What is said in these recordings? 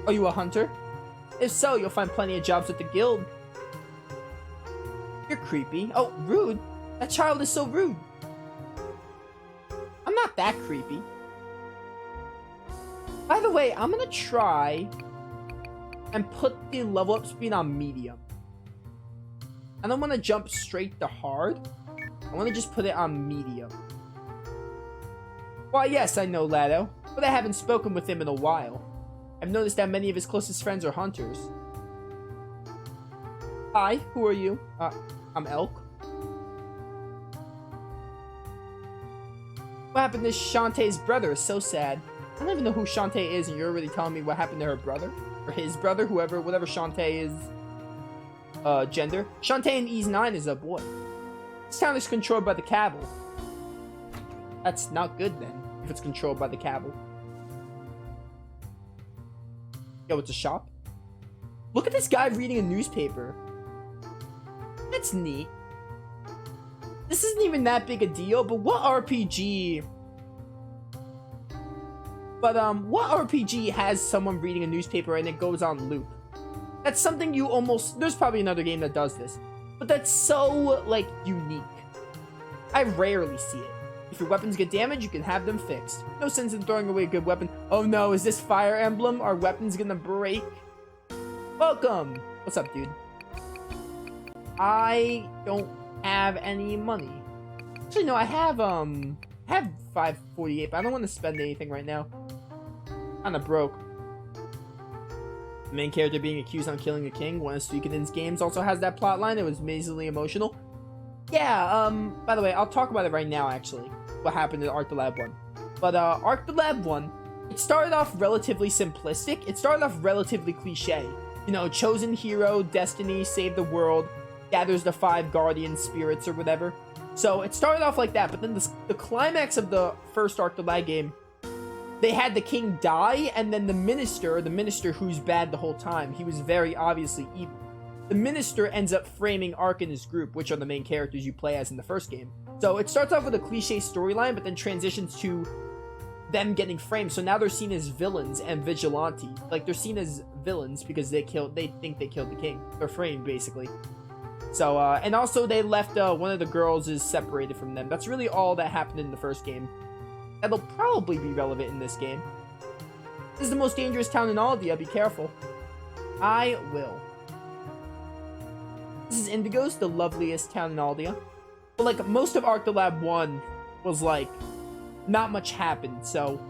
Are you a hunter? If so, you'll find plenty of jobs with the guild. You're creepy. Oh, rude? That child is so rude. I'm not that creepy. By the way, I'm gonna try and put the level up speed on medium. I don't want to jump straight to hard. I want to just put it on medium. Why, yes, I know Lado, but I haven't spoken with him in a while. I've noticed that many of his closest friends are hunters. Hi, who are you? I'm Elk. What happened to Shantae's brother is so sad. I don't even know who Shantae is, and you're already telling me what happened to her brother? Or his brother, whatever Shantae is, gender. Shantae in Ease 9 is a boy. This town is controlled by the Cabal. That's not good then, if it's controlled by the Cabal. Yo, it's a shop? Look at this guy reading a newspaper. That's neat. This isn't even that big a deal, but what RPG... what RPG has someone reading a newspaper and it goes on loop? That's something you almost... There's probably another game that does this. But that's so, like, unique. I rarely see it. If your weapons get damaged, you can have them fixed. No sense in throwing away a good weapon. Oh no, is this Fire Emblem? Our weapon's gonna break? Welcome! What's up, dude? I don't have any money. Actually, no, I have 548, but I don't want to spend anything right now. Kinda broke. The main character being accused on killing a king. One of Suikoden's games also has that plot line. It was amazingly emotional. Yeah, by the way, I'll talk about it right now, actually. What happened in Arc the Lab 1. But, Arc the Lab 1, it started off relatively simplistic. It started off relatively cliche. You know, chosen hero, destiny, save the world, gathers the 5 guardian spirits or whatever. So, it started off like that, but then the climax of the first Arc the Lab game, they had the king die, and then the minister who's bad the whole time, he was very obviously evil. The minister ends up framing Ark and his group, which are the main characters you play as in the first game. So it starts off with a cliche storyline, but then transitions to them getting framed. So now they're seen as villains and vigilante. Like, they're seen as villains because they think they killed the king. They're framed, basically. So, and also they left, one of the girls is separated from them. That's really all that happened in the first game. That'll probably be relevant in this game. This is the most dangerous town in Aldia, be careful. I will. This is Indigo's, the loveliest town in Aldia. But, like, most of Arc the Lab 1 was, like, not much happened, so...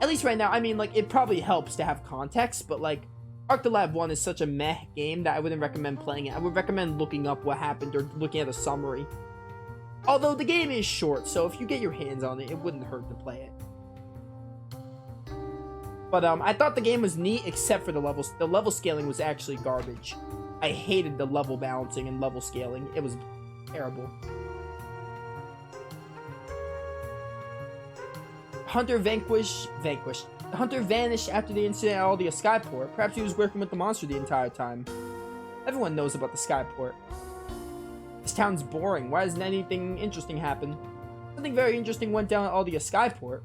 At least right now, I mean, like, it probably helps to have context, but, like, Arc the Lab 1 is such a meh game that I wouldn't recommend playing it. I would recommend looking up what happened or looking at a summary. Although, the game is short, so if you get your hands on it, it wouldn't hurt to play it. But, I thought the game was neat, except for the levels. The level scaling was actually garbage. I hated the level balancing and level scaling. It was terrible. Hunter vanquished. The hunter vanished after the incident at Aldia Skyport. Perhaps he was working with the monster the entire time. Everyone knows about the Skyport. This town's boring. Why doesn't anything interesting happen? Something very interesting went down at Aldia Skyport.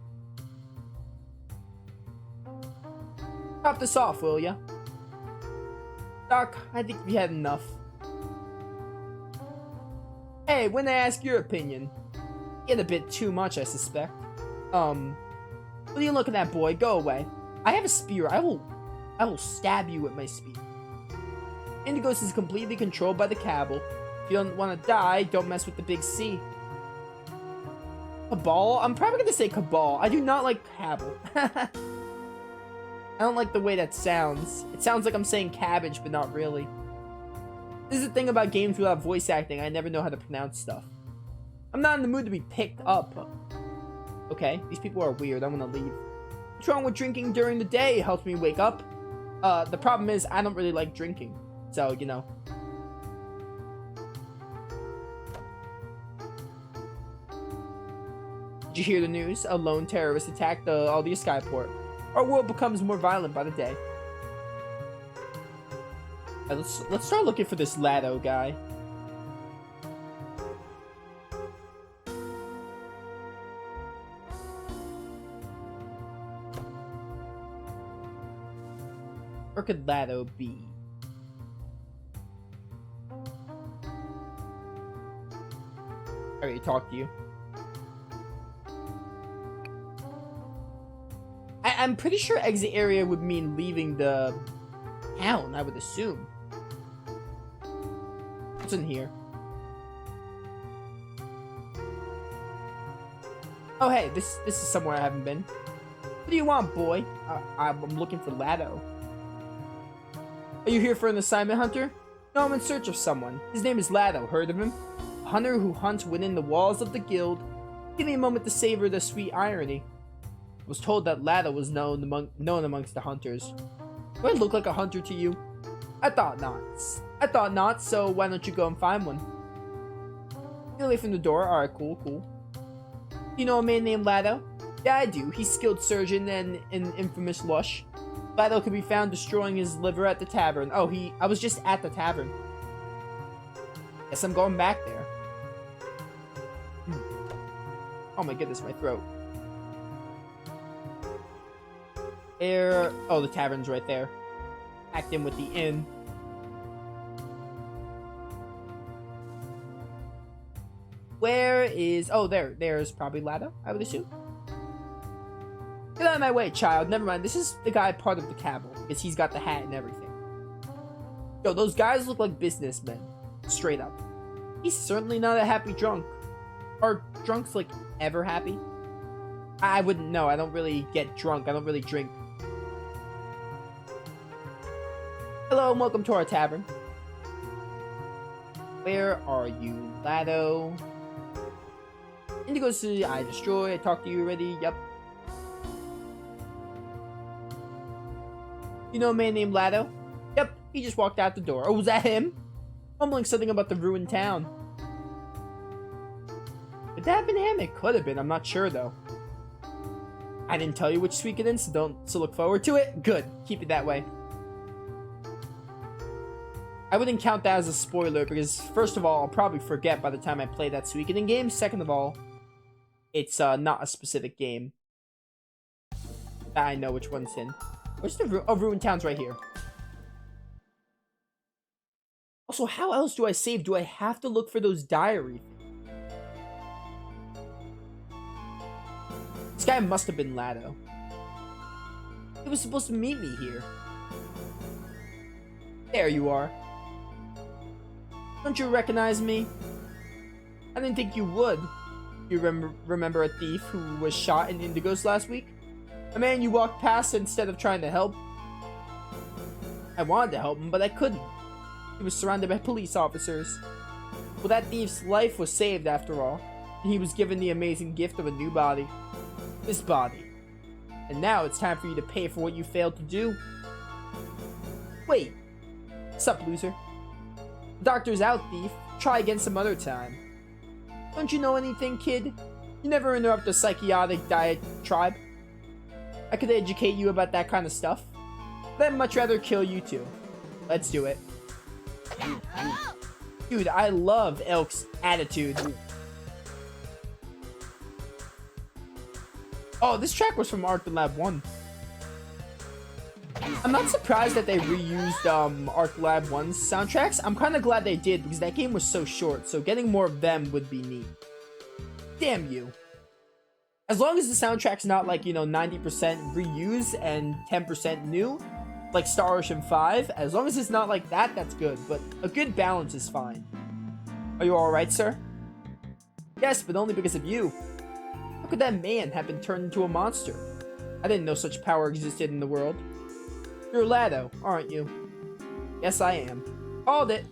Top this off, will ya? Doc, I think we had enough. Hey, when I ask your opinion, get a bit too much, I suspect. What are you looking at, boy? Go away. I have a spear. I will stab you with my spear. Indigos is completely controlled by the Cabal. If you don't want to die, don't mess with the big C. Cabal? I'm probably going to say Cabal. I do not like Cabal. I don't like the way that sounds. It sounds like I'm saying cabbage, but not really. This is the thing about games without voice acting. I never know how to pronounce stuff. I'm not in the mood to be picked up. Okay, these people are weird. I'm gonna leave. What's wrong with drinking during the day? It helps me wake up. The problem is I don't really like drinking. So, you know. Did you hear the news? A lone terrorist attacked the Aldia Skyport. Our world becomes more violent by the day. Let's start looking for this Lado guy. could Lado be? I already talked to you. I'm pretty sure exit area would mean leaving the town, I would assume. What's in here? Oh, hey, this is somewhere I haven't been. What do you want, boy? I'm looking for Lado. Are you here for an assignment, Hunter? No, I'm in search of someone. His name is Lado. Heard of him? A hunter who hunts within the walls of the guild. Give me a moment to savor the sweet irony. I was told that Lado was known amongst the hunters. Do I look like a hunter to you? I thought not, so why don't you go and find one? Get away from the door. Alright, cool. You know a man named Lado? Yeah, I do. He's skilled surgeon and an infamous lush. Lado could be found destroying his liver at the tavern. Oh, I was just at the tavern. Guess I'm going back there. Oh my goodness, my throat. Oh, the tavern's right there. Packed in with the inn. Where is... Oh, there's probably Lado, I would assume. Get out of my way, child. Never mind. This is the guy part of the cabal, because he's got the hat and everything. Yo, those guys look like businessmen. Straight up. He's certainly not a happy drunk. Are drunks, like, ever happy? I wouldn't know. I don't really get drunk. I don't really drink. Hello and welcome to our tavern. Where are you, Lado? Indigo City, I destroy. I talked to you already. Yep. You know a man named Lado? Yep, he just walked out the door. Oh, was that him? Mumbling something about the ruined town. Could that have been him? It could have been. I'm not sure, though. I didn't tell you which week it is, so look forward to it. Good. Keep it that way. I wouldn't count that as a spoiler because, first of all, I'll probably forget by the time I play that Suikoden game. Second of all, it's not a specific game. I know which one's in. Where's the Ruined Town's right here. Also, how else do I save? Do I have to look for those diary things? This guy must have been Lado. He was supposed to meet me here. There you are. Don't you recognize me? I didn't think you would. You remember a thief who was shot in Indigos last week? A man you walked past instead of trying to help? I wanted to help him, but I couldn't. He was surrounded by police officers. Well, that thief's life was saved after all, and he was given the amazing gift of a new body. This body. And now it's time for you to pay for what you failed to do. Wait. Sup, loser? The doctor's out, thief. Try again some other time. Don't you know anything, kid? You never interrupt a psychotic diatribe. I could educate you about that kind of stuff. But I'd much rather kill you two. Let's do it. Dude, I love Elk's attitude. Oh, this track was from Arc Lab 1. I'm not surprised that they reused Arc Lab 1's soundtracks. I'm kind of glad they did because that game was so short, so getting more of them would be neat. Damn you. As long as the soundtrack's not like, 90% reuse and 10% new, like Star Ocean 5, as long as it's not like that, that's good, but a good balance is fine. Are you alright, sir? Yes, but only because of you. How could that man have been turned into a monster? I didn't know such power existed in the world. You're Lado, aren't you? Yes, I am. Called it.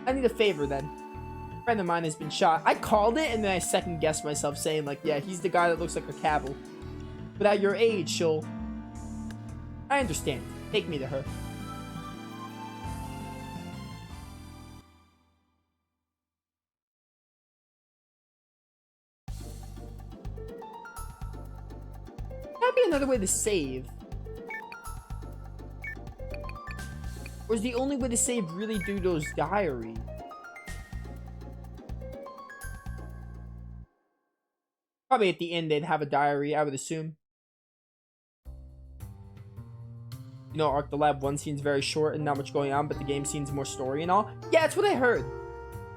I need a favor then. A friend of mine has been shot. I called it and then I second guessed myself saying like, yeah, he's the guy that looks like a cabal. But at your age, she'll... I understand. Take me to her. That'd be another way to save. Or is the only way to save really do those diary? Probably at the end they'd have a diary, I would assume. You know, Arc the Lab 1 seems very short and not much going on, but the game seems more story and all. Yeah, that's what I heard.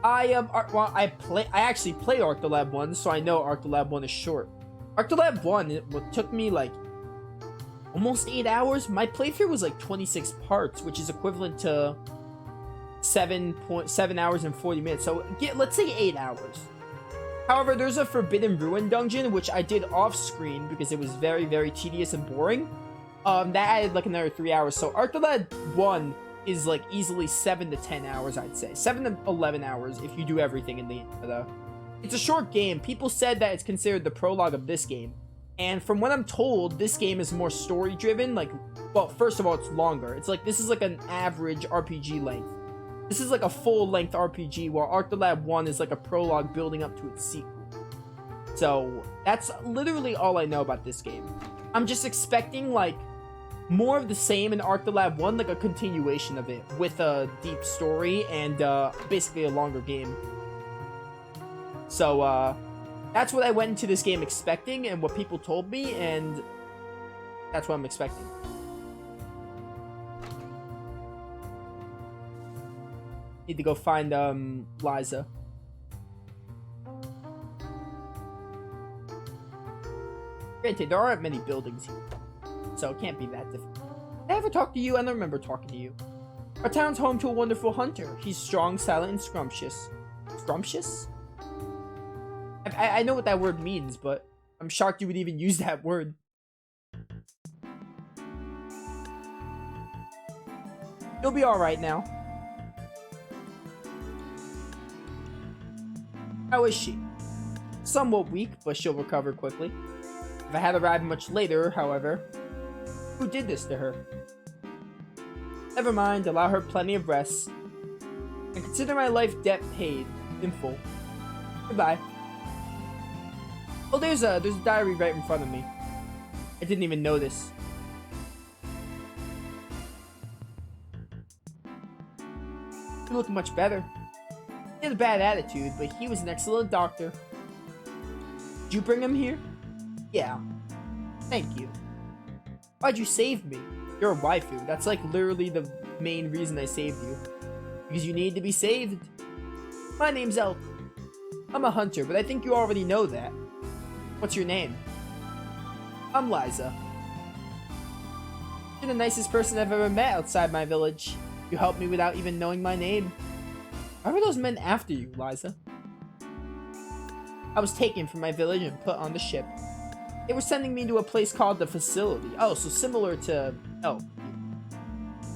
I actually played Arc the Lab 1, so I know Arc the Lab 1 is short. Arc the Lab 1, it took me like almost 8 hours. My playthrough was like 26 parts, which is equivalent to 7.7 hours and 40 minutes. So let's say 8 hours. However, there's a Forbidden Ruin dungeon, which I did off screen because it was very, very tedious and boring. That added like another 3 hours. So Arc the Lab 1 is like easily 7 to 10 hours, I'd say. 7 to 11 hours if you do everything in the... It's a short game. People said that it's considered the prologue of this game. And from what I'm told, this game is more story-driven. Like, well, first of all, it's longer. It's like, this is like an average RPG length. This is like a full-length RPG, while Arc the Lab 1 is like a prologue building up to its sequel. So, that's literally all I know about this game. I'm just expecting, like, more of the same in Arc the Lab 1, like a continuation of it, with a deep story and basically a longer game. So, that's what I went into this game expecting and what people told me, and that's what I'm expecting. Need to go find, Liza. Granted, there aren't many buildings here, so it can't be that difficult. Did I ever talk to you? I don't remember talking to you. Our town's home to a wonderful hunter. He's strong, silent, and scrumptious. Scrumptious? I know what that word means, but I'm shocked you would even use that word. You'll be alright now. How is she? Somewhat weak, but she'll recover quickly. If I had arrived much later, however, who did this to her? Never mind, allow her plenty of rest. And consider my life debt paid in full. Goodbye. Oh, there's a diary right in front of me. I didn't even notice. You look much better. He had a bad attitude, but he was an excellent doctor. Did you bring him here? Yeah. Thank you. Why'd you save me? You're a waifu. That's like literally the main reason I saved you. Because you need to be saved. My name's Elk. I'm a hunter, but I think you already know that. What's your name? I'm Liza. You're the nicest person I've ever met outside my village. You helped me without even knowing my name. Why were those men after you, Liza? I was taken from my village and put on the ship. They were sending me to a place called the Facility. Oh, so similar to... Oh.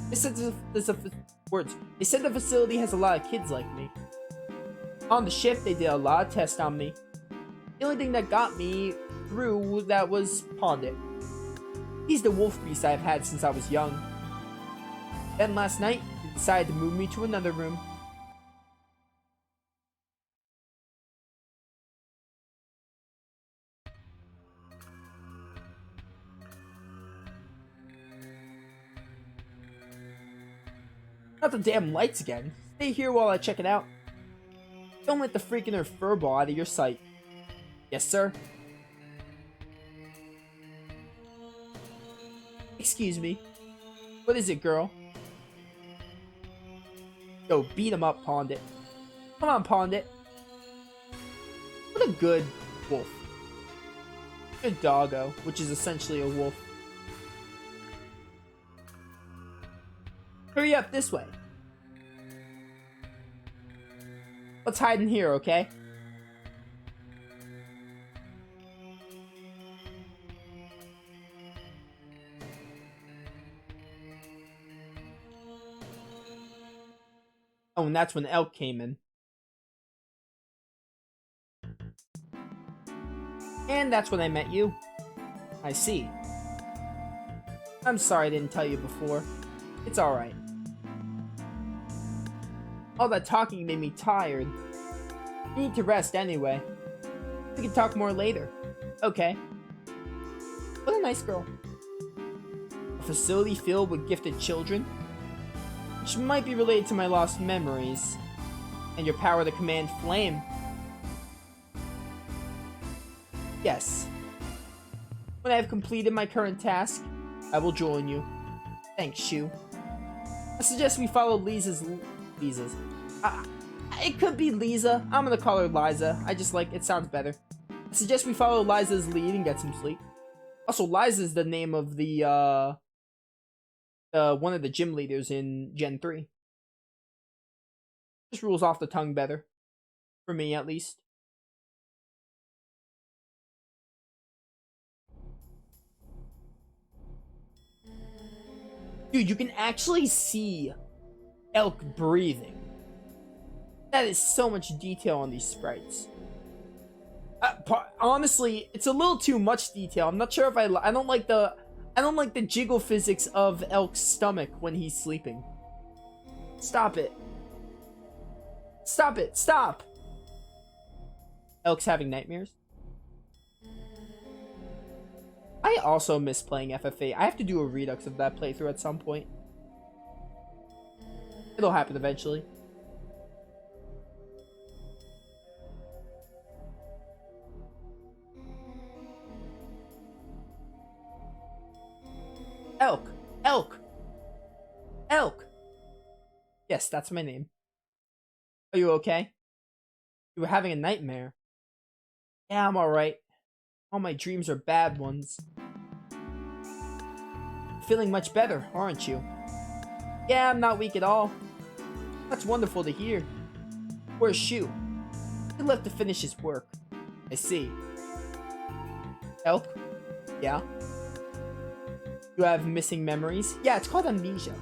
They said They said the facility has a lot of kids like me. On the ship, they did a lot of tests on me. The only thing that got me through that was Pondit. He's the wolf beast I've had since I was young. Then last night, they decided to move me to another room. Not the damn lights again. Stay here while I check it out. Don't let the freak in her furball out of your sight. Yes, sir. Excuse me. What is it, girl? Yo, beat him up, Pondit. Come on, Pondit. What a good wolf. Good doggo, which is essentially a wolf. Hurry up this way. Let's hide in here, okay? Oh, and that's when Elk came in. And that's when I met you. I see. I'm sorry I didn't tell you before. It's alright. All that talking made me tired. You need to rest anyway. We can talk more later. Okay. What a nice girl. A facility filled with gifted children? Which might be related to my lost memories. And your power to command flame. Yes. When I have completed my current task, I will join you. Thanks, Shu. I suggest we follow Lisa's. It could be Lisa. I'm gonna call her Liza. I just like it sounds better. I suggest we follow Liza's lead and get some sleep. Also, Liza's the name of the one of the gym leaders in Gen 3. Just rolls off the tongue better. For me, at least. Dude, you can actually see Elk breathing. That is so much detail on these sprites. Honestly, it's a little too much detail. I'm not sure if I don't like the jiggle physics of Elk's stomach when he's sleeping. Stop it. Stop it. Stop. Elk's having nightmares. I also miss playing FFA. I have to do a redux of that playthrough at some point. It'll happen eventually. Elk! Elk! Elk! Yes, that's my name. Are you okay? You were having a nightmare. Yeah, I'm alright. All my dreams are bad ones. You're feeling much better, aren't you? Yeah, I'm not weak at all. That's wonderful to hear. Where's Shu? He left to finish his work. I see. Elk? Yeah? You have missing memories? Yeah, it's called amnesia.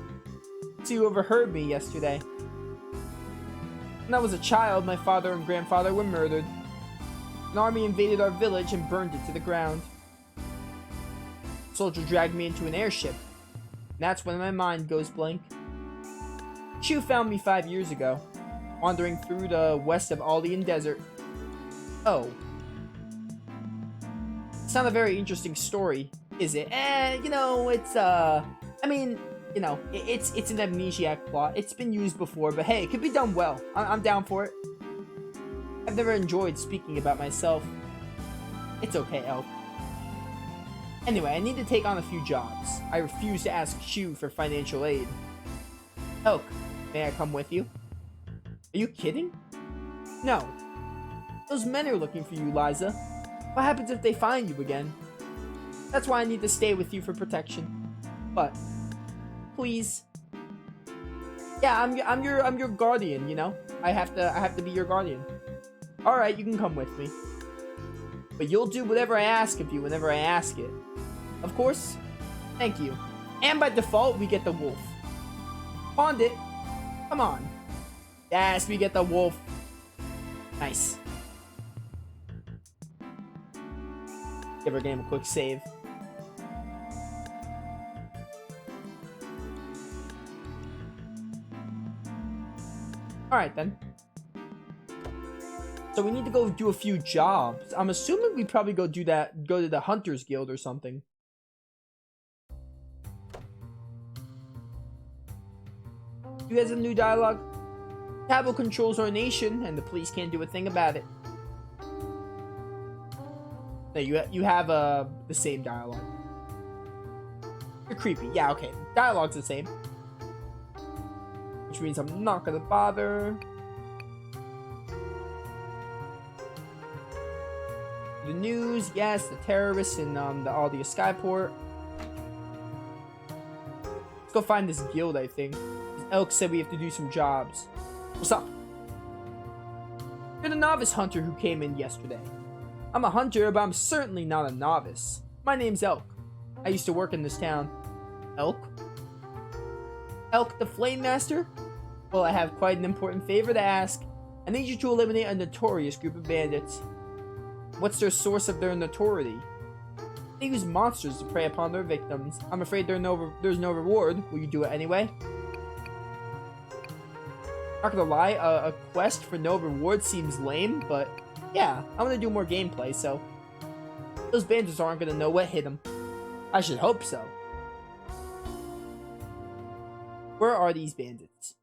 So you overheard me yesterday. When I was a child, my father and grandfather were murdered. An army invaded our village and burned it to the ground. A soldier dragged me into an airship. And that's when my mind goes blank. Shu found me 5 years ago, wandering through the west of Aldean Desert. Oh. It's not a very interesting story, is it? You know, it's, I mean, you know, it's an amnesiac plot. It's been used before, but hey, it could be done well. I'm down for it. I've never enjoyed speaking about myself. It's okay, Elk. Anyway, I need to take on a few jobs. I refuse to ask Shu for financial aid. Elk, may I come with you? Are you kidding? No. Those men are looking for you, Liza. What happens if they find you again? That's why I need to stay with you for protection. But, please. Yeah, I'm your guardian, you know? I have to be your guardian. Alright, you can come with me. But you'll do whatever I ask of you whenever I ask it. Of course. Thank you. And by default, we get the wolf. Pawned it. Come on. Yes, we get the wolf. Nice. Give our game a quick save. Alright then. So we need to go do a few jobs. I'm assuming we probably go to the Hunters Guild or something. You guys have new dialogue? Tabo controls our nation, and the police can't do a thing about it. No, you have the same dialogue. You're creepy. Yeah, okay. Dialogue's the same. Which means I'm not gonna bother. The news, yes, the terrorists in the Aldia Skyport. Let's go find this guild, I think. Elk said we have to do some jobs. What's up? You're the novice hunter who came in yesterday. I'm a hunter, but I'm certainly not a novice. My name's Elk. I used to work in this town. Elk? Elk the Flame Master? Well, I have quite an important favor to ask. I need you to eliminate a notorious group of bandits. What's their source of their notoriety? They use monsters to prey upon their victims. I'm afraid there's no reward. Will you do it anyway? Not gonna lie, a quest for no reward seems lame, but yeah, I'm gonna do more gameplay, so those bandits aren't gonna know what hit them. I should hope so. Where are these bandits?